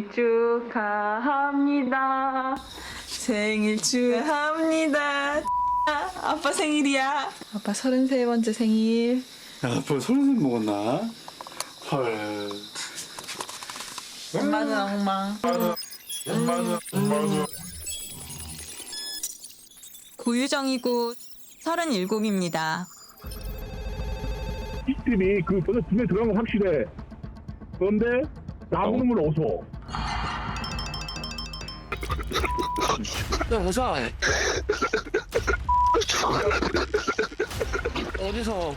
생일 축하합니다. 생일 축하합니다. 아빠 생일이야. 아빠 33번째 생일. 야, 벌써 30살 먹었나? 헐. 엄마는 엉망. 고유정이고 37입니다. 이들이 그 벌써 눈에 들어간 건 확실해. 그런데 나무는 어서. 야, 여자. 어디서?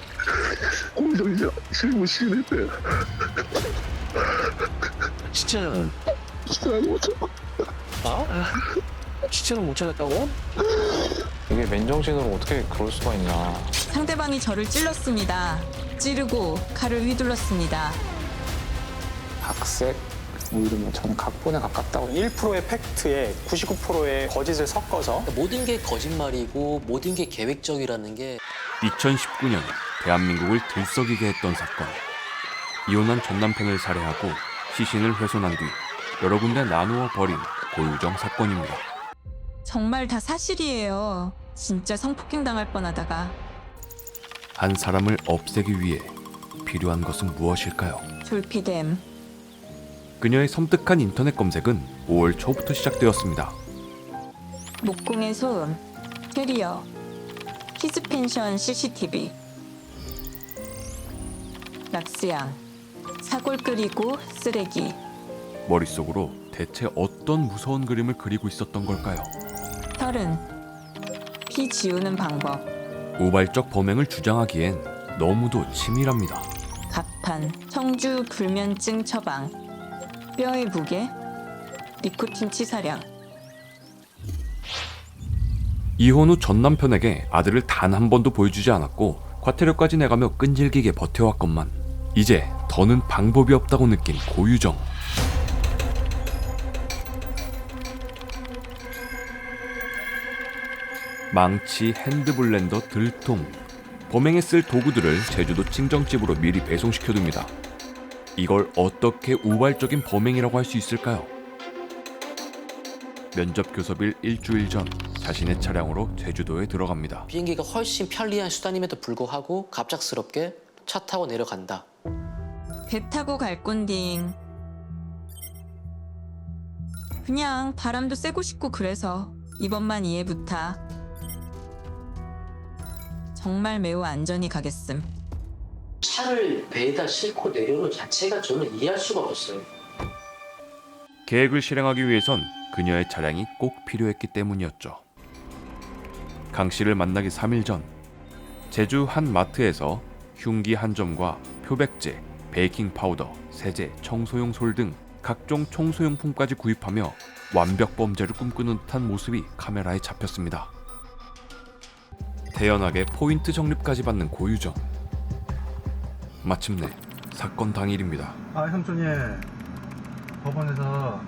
공정이자 실무 시인했대. 진짜는? 진짜 못 참아. 어? 진짜는 못 찾았다고? 이게 맨정신으로 어떻게 그럴 수가 있나. 상대방이 저를 찔렀습니다. 찌르고 칼을 휘둘렀습니다. 각색? 오히려 뭐 저는 각본에 가깝다고. 1%의 팩트에 99%의 거짓을 섞어서 모든 게 거짓말이고 모든 게 계획적이라는 게 2019년 대한민국을 들썩이게 했던 사건. 이혼한 전 남편을 살해하고 시신을 훼손한 뒤 여러 군데 나누어 버린 고유정 사건입니다. 정말 다 사실이에요. 진짜 성폭행 당할 뻔하다가. 한 사람을 없애기 위해 필요한 것은 무엇일까요? 졸피뎀. 그녀의 섬뜩한 인터넷 검색은 5월 초부터 시작되었습니다. 목공의 소음, 캐리어, 키즈펜션 CCTV, 락스양, 사골 끓이고 쓰레기. 머릿속으로 대체 어떤 무서운 그림을 그리고 있었던 걸까요? 털은 피 지우는 방법. 우발적 범행을 주장하기엔 너무도 치밀합니다. 갑판, 청주 불면증 처방, 뼈의 무게, 니코틴 치사량. 이혼 후 전 남편에게 아들을 단 한 번도 보여주지 않았고 과태료까지 내가며 끈질기게 버텨왔건만 이제 더는 방법이 없다고 느낀 고유정. 망치, 핸드블렌더, 들통. 범행에 쓸 도구들을 제주도 친정집으로 미리 배송시켜둡니다. 이걸 어떻게 우발적인 범행이라고 할 수 있을까요? 면접 교섭일 일주일 전 자신의 차량으로 제주도에 들어갑니다. 비행기가 훨씬 편리한 수단임에도 불구하고 갑작스럽게 차 타고 내려간다. 배 타고 갈 건딩. 그냥 바람도 쐬고 싶고 그래서 이번만 이해 부탁. 정말 매우 안전히 가겠음. 차를 배에다 싣고 내려오는 자체가 저는 이해할 수가 없었어요. 계획을 실행하기 위해선 그녀의 차량이 꼭 필요했기 때문이었죠. 강 씨를 만나기 3일 전 제주 한 마트에서 흉기 한 점과 표백제, 베이킹 파우더, 세제, 청소용 솔 등 각종 청소용품까지 구입하며 완벽 범죄를 꿈꾸는 듯한 모습이 카메라에 잡혔습니다. 태연하게 포인트 적립까지 받는 고유정. 마침내 사건 당일입니다. 아, 삼촌이 법원에서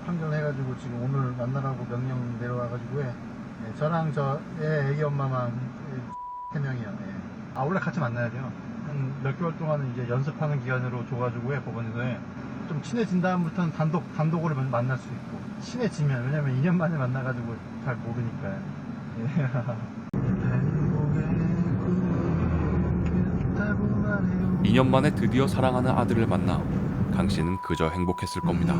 판결해가지고 지금 오늘 만나라고 명령 내려와가지고 저랑 저의 애기 엄마만 3명이요. 아, 원래 같이 만나야죠. 한 몇 개월 동안은 이제 연습하는 기간으로 줘가지고 법원에서 좀 친해진 다음부터는 단독으로 만날 수 있고 친해지면 왜냐면 2년 만에 만나가지고 잘 모르니까. 2년 만에 드디어 사랑하는 아들을 만나 강 씨는 그저 행복했을 겁니다.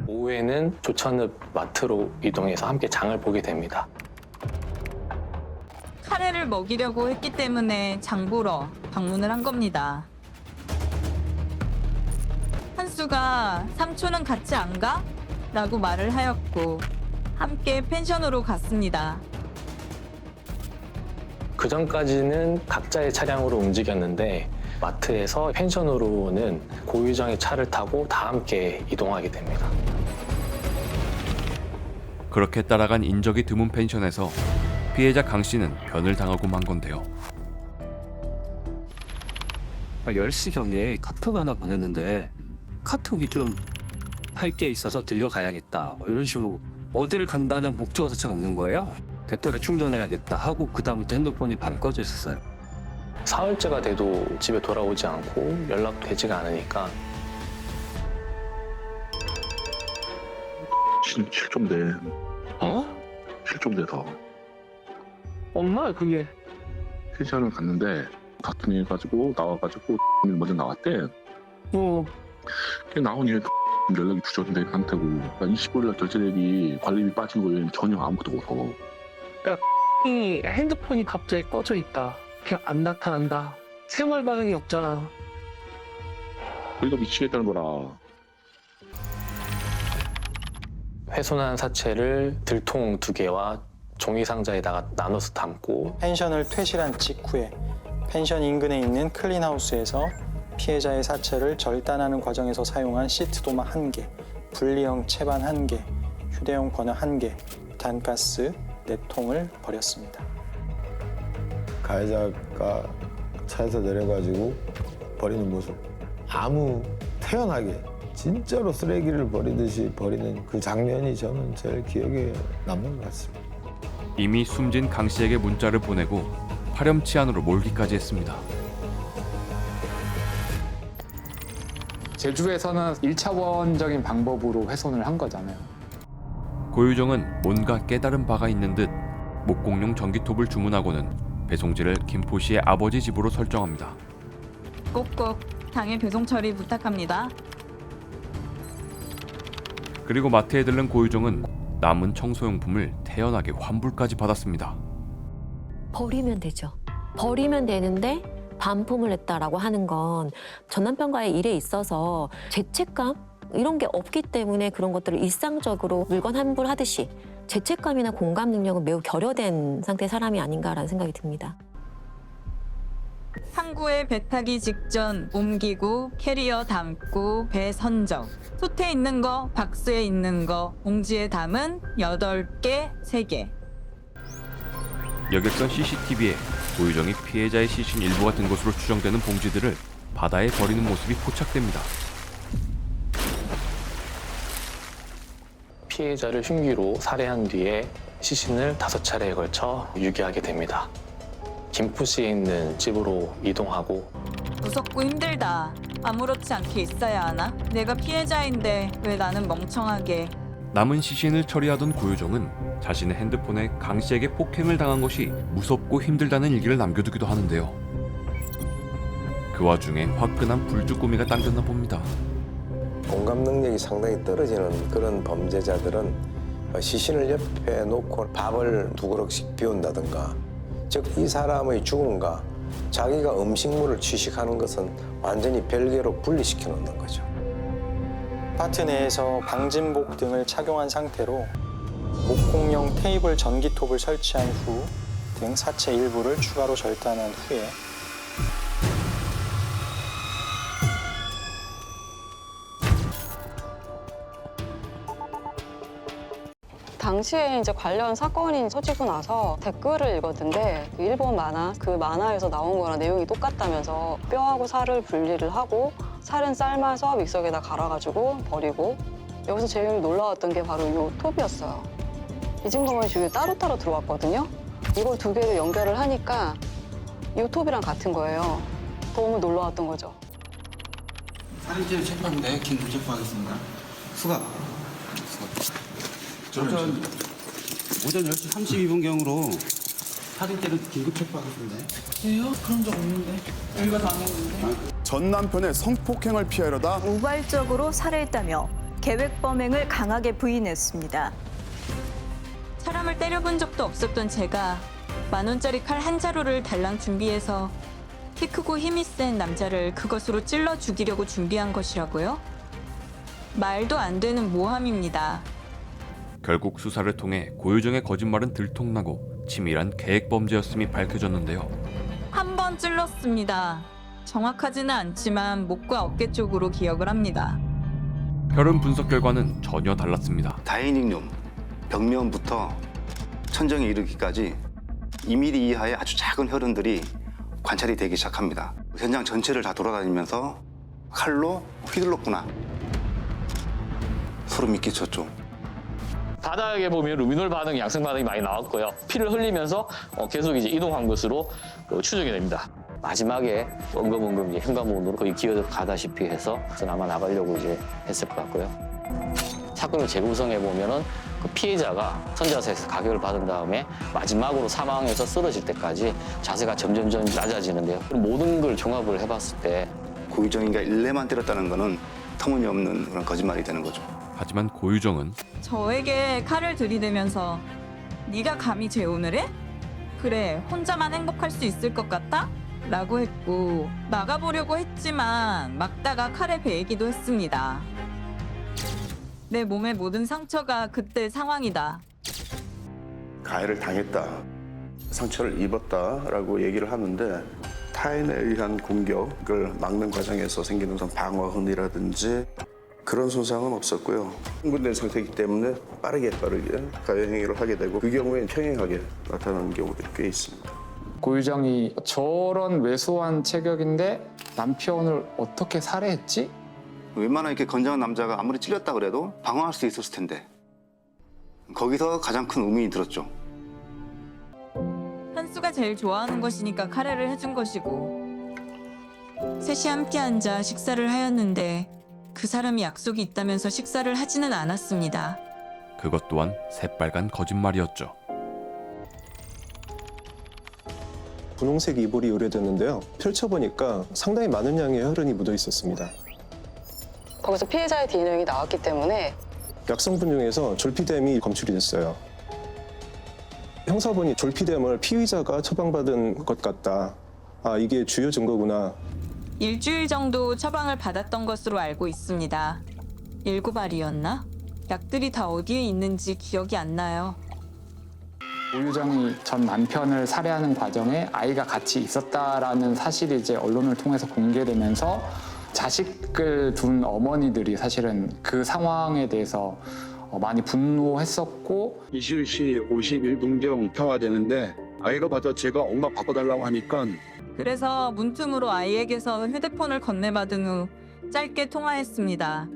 오후에는 조천읍 마트로 이동해서 함께 장을 보게 됩니다. 카레를 먹이려고 했기 때문에 장 보러 방문을 한 겁니다. 한수가 삼촌은 같이 안 가? 라고 말을 하였고 함께 펜션으로 갔습니다. 그 전까지는 각자의 차량으로 움직였는데 마트에서 펜션으로는 고유정의 차를 타고 다 함께 이동하게 됩니다. 그렇게 따라간 인적이 드문 펜션에서 피해자 강 씨는 변을 당하고 만 건데요. 10시경에 카톡 하나 보냈는데 카톡이 좀 할 게 있어서 들려가야겠다 이런 식으로 어디를 간다는 목적어 자체가 없는 거예요. 배터리 충전해야겠다 하고 그 다음부터 핸드폰이 바로 꺼져 있었어요. 사흘째가 돼도 집에 돌아오지 않고 연락되지가 않으니까 실종돼. 어? 실종돼서 엄마 그게 펜션을 갔는데 다툼해가지고 나와가지고 먼저 나왔대. 어 걔 나온 이후에 연락이 두절돼 한테고 25일날 결제액이 관리비 빠진 거에 전혀 아무것도 없어. 이 핸드폰이 갑자기 꺼져 있다. 그냥 안 나타난다. 생활 반응이 없잖아. 우리가 미치겠다는 거라. 훼손한 사체를 들통 2개와 종이 상자에다가 나눠서 담고 펜션을 퇴실한 직후에 펜션 인근에 있는 클린하우스에서 피해자의 사체를 절단하는 과정에서 사용한 시트도마 1개, 분리형 채반 1개, 휴대용 버너 1개, 단가스 4통을 버렸습니다. 가해자가 차에서 내려가지고 버리는 모습, 아무 태연하게 진짜로 쓰레기를 버리듯이 버리는 그 장면이 저는 제일 기억에 남는 것 같습니다. 이미 숨진 강 씨에게 문자를 보내고 파렴치 안으로 몰기까지 했습니다. 제주에서는 1차원적인 방법으로 훼손을 한 거잖아요. 고유정은 뭔가 깨달은 바가 있는 듯 목공용 전기톱을 주문하고는 배송지를 김포시의 아버지 집으로 설정합니다. 꼭꼭 당일 배송 처리 부탁합니다. 그리고 마트에 들른 고유정은 남은 청소용품을 태연하게 환불까지 받았습니다. 버리면 되죠. 버리면 되는데 반품을 했다라고 하는 건 전 남편과의 일에 있어서 죄책감 이런 게 없기 때문에 그런 것들을 일상적으로 물건 환불하듯이 죄책감이나 공감 능력은 매우 결여된 상태의 사람이 아닌가라는 생각이 듭니다. 항구에 배 타기 직전 옮기고 캐리어 담고 배 선적 솥에 있는 거 박스에 있는 거 봉지에 담은 8개 3개. 여객선 CCTV에 고유정이 피해자의 시신 일부가 든 것으로 추정되는 봉지들을 바다에 버리는 모습이 포착됩니다. 피해자를 흉기로 살해한 뒤에 시신을 5차례에 걸쳐 유기하게 됩니다. 김포시에 있는 집으로 이동하고 무섭고 힘들다. 아무렇지 않게 있어야 하나? 내가 피해자인데 왜 나는 멍청하게. 남은 시신을 처리하던 고유정은 자신의 핸드폰에 강 씨에게 폭행을 당한 것이 무섭고 힘들다는 일기를 남겨두기도 하는데요. 그 와중에 화끈한 불주꾸미가 당겼나 봅니다. 공감 능력이 상당히 떨어지는 그런 범죄자들은 시신을 옆에 놓고 밥을 2그릇씩 비운다든가, 즉 이 사람의 죽음과 자기가 음식물을 취식하는 것은 완전히 별개로 분리시켜 놓는 거죠. 아파트 내에서 방진복 등을 착용한 상태로 목공용 테이블 전기톱을 설치한 후 등 사체 일부를 추가로 절단한 후에 당시에 이제 관련 사건이 터지고 나서 댓글을 읽었는데 일본 만화, 그 만화에서 나온 거랑 내용이 똑같다면서 뼈하고 살을 분리를 하고 살은 삶아서 믹서기에다 갈아가지고 버리고, 여기서 제일 놀라웠던 게 바로 이 톱이었어요. 이 증거물이 주위에 따로따로 들어왔거든요. 이걸 2개를 연결을 하니까 이 톱이랑 같은 거예요. 너무 놀라웠던 거죠. 살인죄를 체포하는데 긴급 체포하겠습니다. 수갑. 오전 10시 32분경으로 살인죄를 긴급 체포하겠습니다. 왜요? 그런 적 없는데. 우리가 당했는데. 전 남편의 성폭행을 피하려다 우발적으로 살해했다며 계획 범행을 강하게 부인했습니다. 사람을 때려본 적도 없었던 제가 10,000원짜리 칼 한 자루를 달랑 준비해서 키 크고 힘이 센 남자를 그것으로 찔러 죽이려고 준비한 것이라고요? 말도 안 되는 모함입니다. 결국 수사를 통해 고유정의 거짓말은 들통나고 치밀한 계획 범죄였음이 밝혀졌는데요. 한 번 찔렀습니다. 정확하지는 않지만 목과 어깨 쪽으로 기억을 합니다. 혈흔 분석 결과는 전혀 달랐습니다. 다이닝룸 벽면부터 천정에 이르기까지 2mm 이하의 아주 작은 혈흔들이 관찰이 되기 시작합니다. 현장 전체를 다 돌아다니면서 칼로 휘둘렀구나. 소름이 끼쳤죠. 바닥에 보면 루미놀 반응, 양성 반응이 많이 나왔고요. 피를 흘리면서 계속 이제 이동한 것으로 추정이 됩니다. 마지막에 은근히 이제 현관문으로 거의 기어가다시피 해서 아마 나가려고 이제 했을 것 같고요. 사건을 재구성해 보면은 그 피해자가 선자세에서 가격을 받은 다음에 마지막으로 사망해서 쓰러질 때까지 자세가 점점 낮아지는데요. 모든 걸 종합을 해봤을 때 고유정이가 일례만 때렸다는 거는 터무니없는 그런 거짓말이 되는 거죠. 하지만 고유정은 저에게 칼을 들이대면서 네가 감히 재혼을 해? 그래, 혼자만 행복할 수 있을 것 같아? 라고 했고 막아보려고 했지만 막다가 칼에 베이기도 했습니다. 내 몸의 모든 상처가 그때 상황이다. 가해를 당했다, 상처를 입었다라고 얘기를 하는데 타인에 의한 공격을 막는 과정에서 생기는 우선 방어흔이라든지 그런 손상은 없었고요. 흥분된 상태이기 때문에 빠르게 가해 행위를 하게 되고 그 경우엔 평행하게 나타나는 경우도 꽤 있습니다. 고유정이 저런 왜소한 체격인데 남편을 어떻게 살해했지? 웬만한 이렇게 건장한 남자가 아무리 찔렸다 그래도 방어할 수 있었을 텐데 거기서 가장 큰 의문이 들었죠. 현수가 제일 좋아하는 것이니까 카레를 해준 것이고 셋이 함께 앉아 식사를 하였는데 그 사람이 약속이 있다면서 식사를 하지는 않았습니다. 그것 또한 새빨간 거짓말이었죠. 분홍색 이불이 요래됐는데요. 펼쳐보니까 상당히 많은 양의 혈흔이 묻어 있었습니다. 거기서 피해자의 DNA가 나왔기 때문에 약성분 중에서 졸피뎀이 검출이 됐어요. 형사본이 졸피뎀을 피의자가 처방받은 것 같다. 아, 이게 주요 증거구나. 일주일 정도 처방을 받았던 것으로 알고 있습니다. 7알이었나? 약들이 다 어디에 있는지 기억이 안 나요. 고유정이 전 남편을 살해하는 과정에 아이가 같이 있었다라는 사실이 이제 언론을 통해서 공개되면서 자식을 둔 어머니들이 사실은 그 상황에 대해서 많이 분노했었고 21시 51분경 평화되는데 아이가 받아 제가 엄마 바꿔달라고 하니까 그래서 문틈으로 아이에게서 휴대폰을 건네받은 후 짧게 통화했습니다.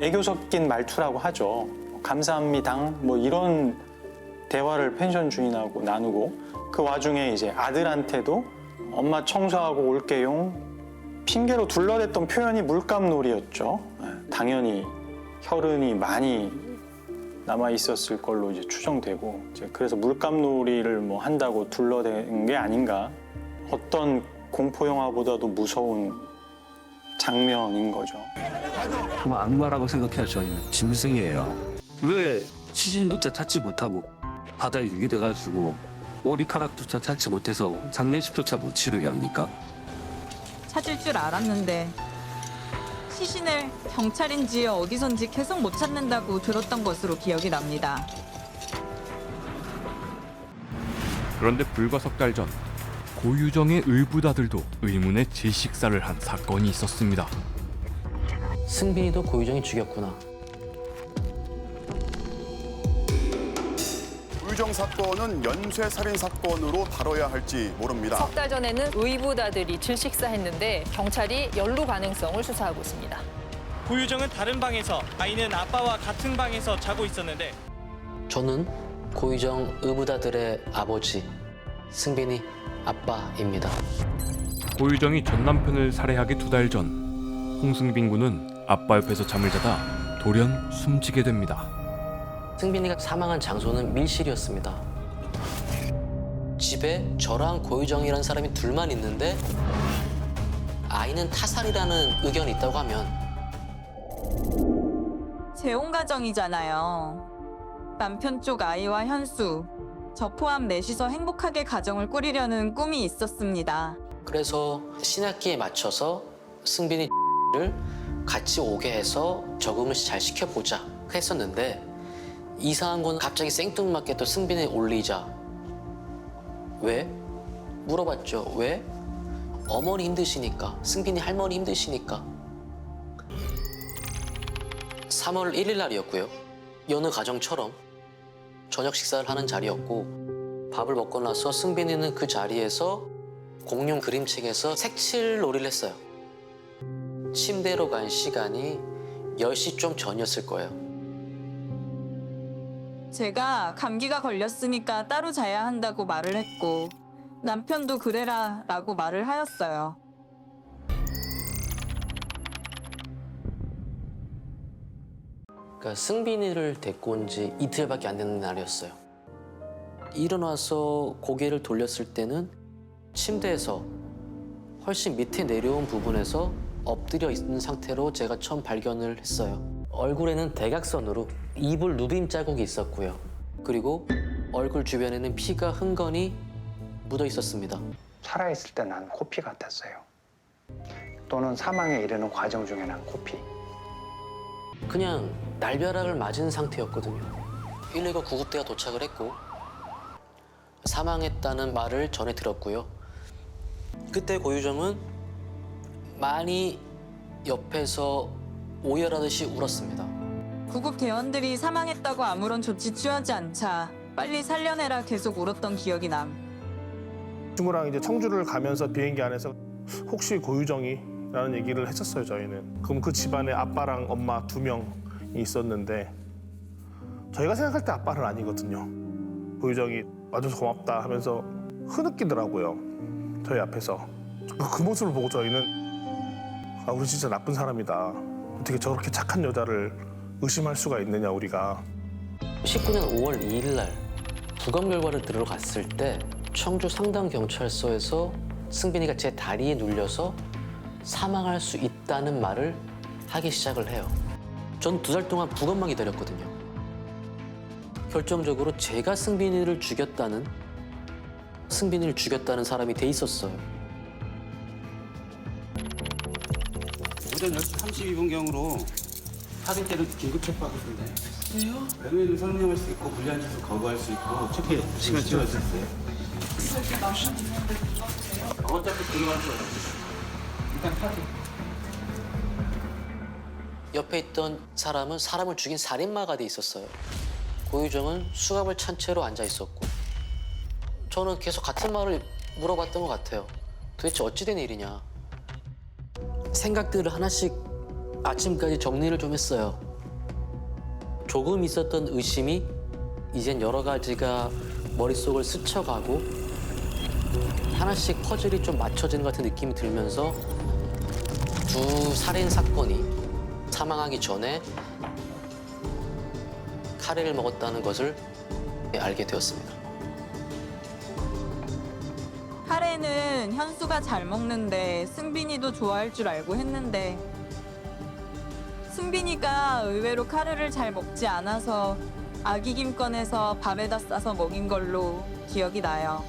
애교 섞인 말투라고 하죠. 감사합니다. 뭐 이런 대화를 펜션 주인하고 나누고 그 와중에 이제 아들한테도 엄마 청소하고 올게요. 핑계로 둘러댔던 표현이 물감놀이였죠. 당연히 혈흔이 많이 남아 있었을 걸로 이제 추정되고 이제 그래서 물감놀이를 뭐 한다고 둘러댄 게 아닌가. 어떤 공포 영화보다도 무서운 장면인 거죠. 정말 악마라고 생각해요. 저희는 짐승이에요. 왜 시신조차 찾지 못하고 바다에 유기돼가지고 머리카락조차 찾지 못해서 장례식조차 못 치르게 합니까? 찾을 줄 알았는데 시신을 경찰인지 어디선지 계속 못 찾는다고 들었던 것으로 기억이 납니다. 그런데 불과 석 달 전 고유정의 의붓아들도 의문의 질식사를 한 사건이 있었습니다. 승빈이도 고유정이 죽였구나. 고유정 사건은 연쇄살인 사건으로 다뤄야 할지 모릅니다. 석 달 전에는 의붓아들이 질식사했는데 경찰이 연루 가능성을 수사하고 있습니다. 고유정은 다른 방에서, 아이는 아빠와 같은 방에서 자고 있었는데 저는 고유정 의붓아들의 아버지, 승빈이 아빠입니다. 고유정이 전 남편을 살해하기 2달 전 홍승빈 군은 아빠 옆에서 잠을 자다 돌연 숨지게 됩니다. 승빈이가 사망한 장소는 밀실이었습니다. 집에 저랑 고유정이라는 사람이 둘만 있는데 아이는 타살이라는 의견이 있다고 하면 재혼 가정이잖아요. 남편 쪽 아이와 현수, 저 포함 넷이서 행복하게 가정을 꾸리려는 꿈이 있었습니다. 그래서 신학기에 맞춰서 승빈이를 같이 오게 해서 적응을 잘 시켜보자 했었는데 이상한 건 갑자기 생뚱맞게 또 승빈이 올리자. 왜? 물어봤죠. 왜? 어머니 힘드시니까. 승빈이 할머니 힘드시니까. 3월 1일 날이었고요. 여느 가정처럼 저녁 식사를 하는 자리였고 밥을 먹고 나서 승빈이는 그 자리에서 공룡 그림책에서 색칠 놀이를 했어요. 침대로 간 시간이 10시 좀 전이었을 거예요. 제가 감기가 걸렸으니까 따로 자야 한다고 말을 했고 남편도 그래라 라고 말을 하였어요. 그러니까 승빈이를 데리고 온 지 이틀밖에 안 되는 날이었어요. 일어나서 고개를 돌렸을 때는 침대에서 훨씬 밑에 내려온 부분에서 엎드려 있는 상태로 제가 처음 발견을 했어요. 얼굴에는 대각선으로 이불 누빔 자국이 있었고요. 그리고 얼굴 주변에는 피가 흥건히 묻어 있었습니다. 살아있을 때 난 코피 같았어요. 또는 사망에 이르는 과정 중에 난 코피. 그냥 날벼락을 맞은 상태였거든요. 119 구급대가 도착을 했고 사망했다는 말을 전해 들었고요. 그때 고유정은 많이 옆에서 오열하듯이 울었습니다. 구급 대원들이 사망했다고 아무런 조치 취하지 않자 빨리 살려내라 계속 울었던 기억이 남. 친구랑 이제 청주를 가면서 비행기 안에서 혹시 고유정이라는 얘기를 했었어요, 저희는. 그럼 그 집안에 아빠랑 엄마 2명이 있었는데 저희가 생각할 때 아빠는 아니거든요. 고유정이 와줘서 고맙다 하면서 흐느끼더라고요, 저희 앞에서. 그 모습을 보고 저희는 아, 우리 진짜 나쁜 사람이다. 어떻게 저렇게 착한 여자를 의심할 수가 있느냐, 우리가. 19년 5월 2일 날 부검 결과를 들으러 갔을 때 청주 상당경찰서에서 승빈이가 제 다리에 눌려서 사망할 수 있다는 말을 하기 시작을 해요. 전 2달 동안 부검만 기다렸거든요. 결정적으로 제가 승빈이를 죽였다는 사람이 돼 있었어요. 오전 10시 32분경으로 확인대로 긴급 체포하겠습니다. 왜요? 외노이를 설명할 수 있고 불리한 짓을 거부할 수 있고 체포 시간 채워주셨어요. 어차피 들어갈 거예요. 일단 타죠. 옆에 있던 사람은 사람을 죽인 살인마가 돼 있었어요. 고유정은 수갑을 찬 채로 앉아 있었고 저는 계속 같은 말을 물어봤던 것 같아요. 도대체 어찌 된 일이냐. 생각들을 하나씩 아침까지 정리를 좀 했어요. 조금 있었던 의심이 이젠 여러 가지가 머릿속을 스쳐가고 하나씩 퍼즐이 좀 맞춰지는 것 같은 느낌이 들면서 두 살인 사건이 사망하기 전에 카레를 먹었다는 것을 알게 되었습니다. 카레는 현수가 잘 먹는데 승빈이도 좋아할 줄 알고 했는데 승빈이가 의외로 카레를 잘 먹지 않아서 아기김 꺼내서 밥에다 싸서 먹인 걸로 기억이 나요.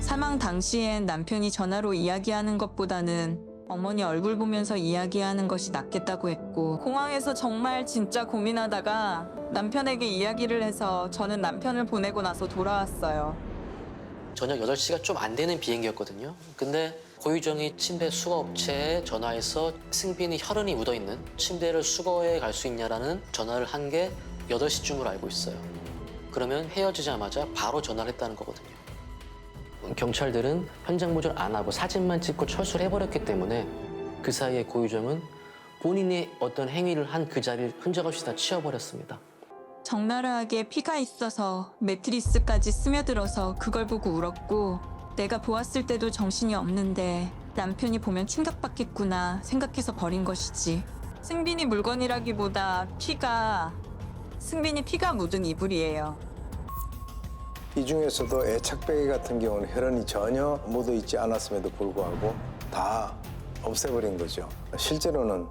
사망 당시엔 남편이 전화로 이야기하는 것보다는 어머니 얼굴 보면서 이야기하는 것이 낫겠다고 했고 공항에서 정말 진짜 고민하다가 남편에게 이야기를 해서 저는 남편을 보내고 나서 돌아왔어요. 저녁 8시가 좀 안 되는 비행기였거든요. 근데 고유정이 침대 수거업체에 전화해서 승빈이 혈흔이 묻어있는 침대를 수거해 갈 수 있냐라는 전화를 한 게 8시쯤으로 알고 있어요. 그러면 헤어지자마자 바로 전화를 했다는 거거든요. 경찰들은 현장 보존 안 하고 사진만 찍고 철수를 해버렸기 때문에 그 사이에 고유정은 본인이 어떤 행위를 한 그 자리를 흔적 없이 다 치워버렸습니다. 적나라하게 피가 있어서 매트리스까지 스며들어서 그걸 보고 울었고 내가 보았을 때도 정신이 없는데 남편이 보면 충격받겠구나 생각해서 버린 것이지. 승빈이 물건이라기보다 승빈이 피가 묻은 이불이에요. 이 중에서도 애착배기 같은 경우는 혈흔이 전혀 묻어있지 않았음에도 불구하고 다 없애버린 거죠. 실제로는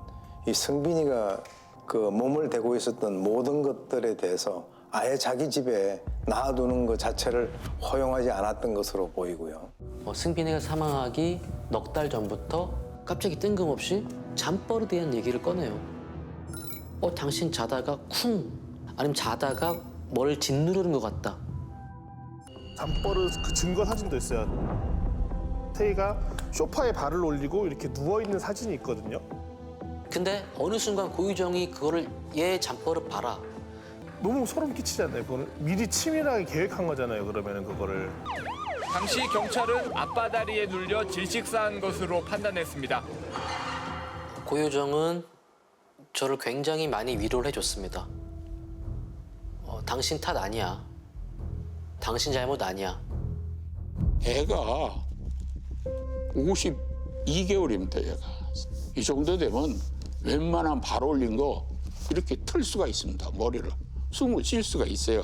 이 승빈이가 그 몸을 대고 있었던 모든 것들에 대해서 아예 자기 집에 놔두는 것 자체를 허용하지 않았던 것으로 보이고요. 승빈이가 사망하기 넉 달 전부터 갑자기 뜬금없이 잠버릇에 대한 얘기를 꺼내요. 당신 자다가 쿵 아니면 자다가 뭘 짓누르는 것 같다. 잠버릇 그 증거 사진도 있어요. 태희가 소파에 발을 올리고 이렇게 누워있는 사진이 있거든요. 근데 어느 순간 고유정이 그거를 얘 잠버릇 봐라. 너무 소름 끼치잖아요. 그거는 미리 치밀하게 계획한 거잖아요. 그러면은 그거를. 당시 경찰은 아빠 다리에 눌려 질식사한 것으로 판단했습니다. 고유정은 저를 굉장히 많이 위로를 해줬습니다. 당신 탓 아니야. 당신 잘못 아니야. 애가 52개월입니다. 얘가 이 정도 되면 웬만한 발 올린 거 이렇게 틀 수가 있습니다. 머리를 숨을 쉴 수가 있어요.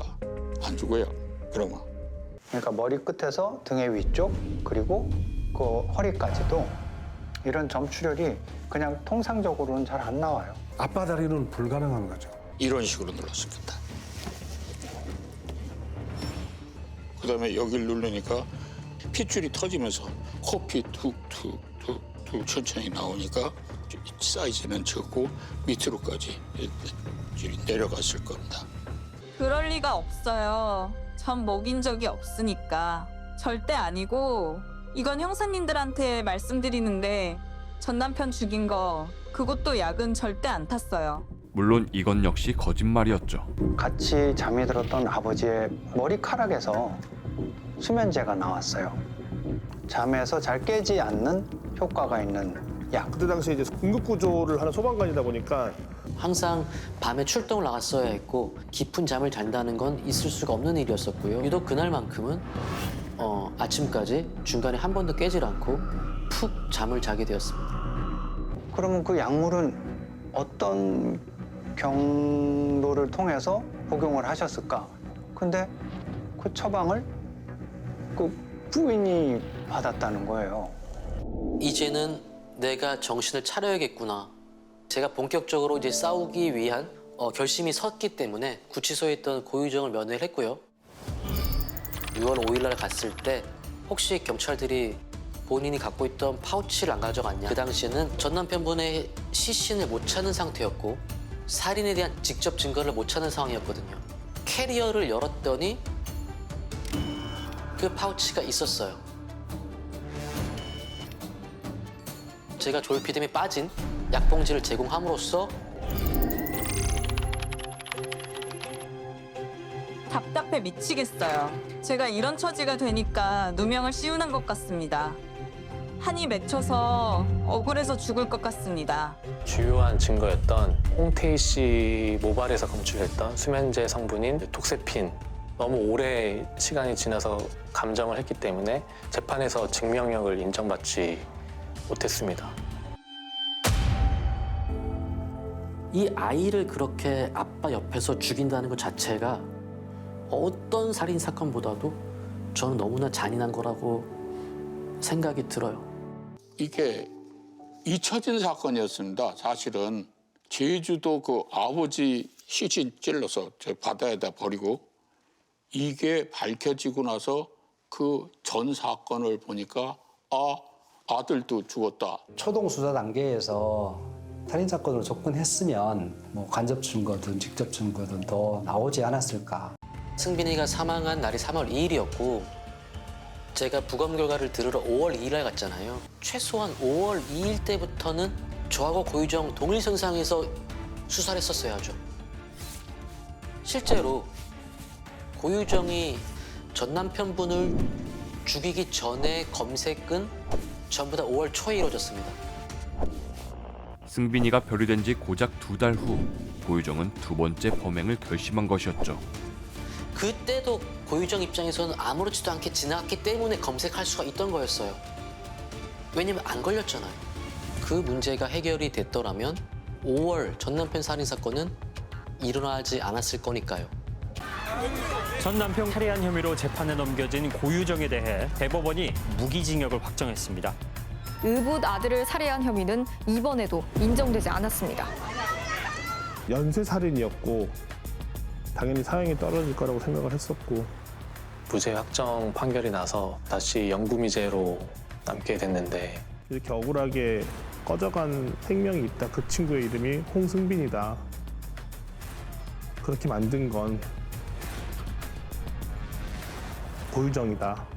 안 죽어요. 그러면. 그러니까 머리 끝에서 등의 위쪽 그리고 그 허리까지도 이런 점출혈이 그냥 통상적으로는 잘 안 나와요. 앞바다리는 불가능한 거죠. 이런 식으로 눌렀습니다. 그다음에 여기를 누르니까 핏줄이 터지면서 코피 툭툭툭툭 천천히 나오니까 사이즈는 적고 밑으로까지 내려갔을 겁니다. 그럴 리가 없어요. 전 먹인 적이 없으니까. 절대 아니고 이건 형사님들한테 말씀드리는데 전 남편 죽인 거 그것도 약은 절대 안 탔어요. 물론 이건 역시 거짓말이었죠. 같이 잠이 들었던 아버지의 머리카락에서 수면제가 나왔어요. 잠에서 잘 깨지 않는 효과가 있는 약. 그때 당시에 이제 응급구조를 하는 소방관이다 보니까 항상 밤에 출동을 나갔어야 했고 깊은 잠을 잔다는 건 있을 수가 없는 일이었었고요. 유독 그날만큼은 아침까지 중간에 한 번도 깨질 않고 푹 잠을 자게 되었습니다. 그러면 그 약물은 어떤 경로를 통해서 복용을 하셨을까? 근데 그 처방을 그 부인이 받았다는 거예요. 이제는 내가 정신을 차려야겠구나. 제가 본격적으로 이제 싸우기 위한 결심이 섰기 때문에 구치소에 있던 고유정을 면회를 했고요. 6월 5일 날 갔을 때 혹시 경찰들이 본인이 갖고 있던 파우치를 안 가져갔냐. 그 당시에는 전 남편분의 시신을 못 찾는 상태였고 살인에 대한 직접 증거를 못 찾는 상황이었거든요. 캐리어를 열었더니 그 파우치가 있었어요. 제가 조이피뎀이 빠진 약봉지를 제공함으로써 답답해 미치겠어요. 제가 이런 처지가 되니까 누명을 씌우는 것 같습니다. 한이 맺혀서 억울해서 죽을 것 같습니다. 주요한 증거였던 홍태희 씨 모발에서 검출했던 수면제 성분인 톡세핀. 너무 오래 시간이 지나서 감정을 했기 때문에 재판에서 증명력을 인정받지 못했습니다. 이 아이를 그렇게 아빠 옆에서 죽인다는 것 자체가 어떤 살인 사건보다도 저는 너무나 잔인한 거라고 생각이 들어요. 이게 잊혀진 사건이었습니다. 사실은 제주도 그 아버지 시신 찔러서 저 바다에다 버리고 이게 밝혀지고 나서 그 전 사건을 보니까 아들도 죽었다. 초동 수사 단계에서 살인 사건으로 접근했으면 뭐 간접 증거든 직접 증거든 더 나오지 않았을까. 승빈이가 사망한 날이 3월 2일이었고 제가 부검 결과를 들으러 5월 2일 날 갔잖아요. 최소한 5월 2일 때부터는 저하고 고유정 동일선상에서 수사를 했었어야죠. 실제로 고유정이 전 남편분을 죽이기 전에 검색은 전부 다 5월 초에 이루어졌습니다. 승빈이가 표류된 지 고작 2달 후 고유정은 두 번째 범행을 결심한 것이었죠. 그때도 고유정 입장에서는 아무렇지도 않게 지나갔기 때문에 검색할 수가 있던 거였어요. 왜냐면 안 걸렸잖아요. 그 문제가 해결이 됐더라면 5월 전 남편 살인 사건은 일어나지 않았을 거니까요. 전 남편 살해한 혐의로 재판에 넘겨진 고유정에 대해 대법원이 무기징역을 확정했습니다. 의붓 아들을 살해한 혐의는 이번에도 인정되지 않았습니다. 연쇄살인이었고 당연히 사형이 떨어질 거라고 생각을 했었고 무죄 확정 판결이 나서 다시 영구미제로 남게 됐는데 이렇게 억울하게 꺼져간 생명이 있다. 그 친구의 이름이 홍승빈이다. 그렇게 만든 건 고유정이다.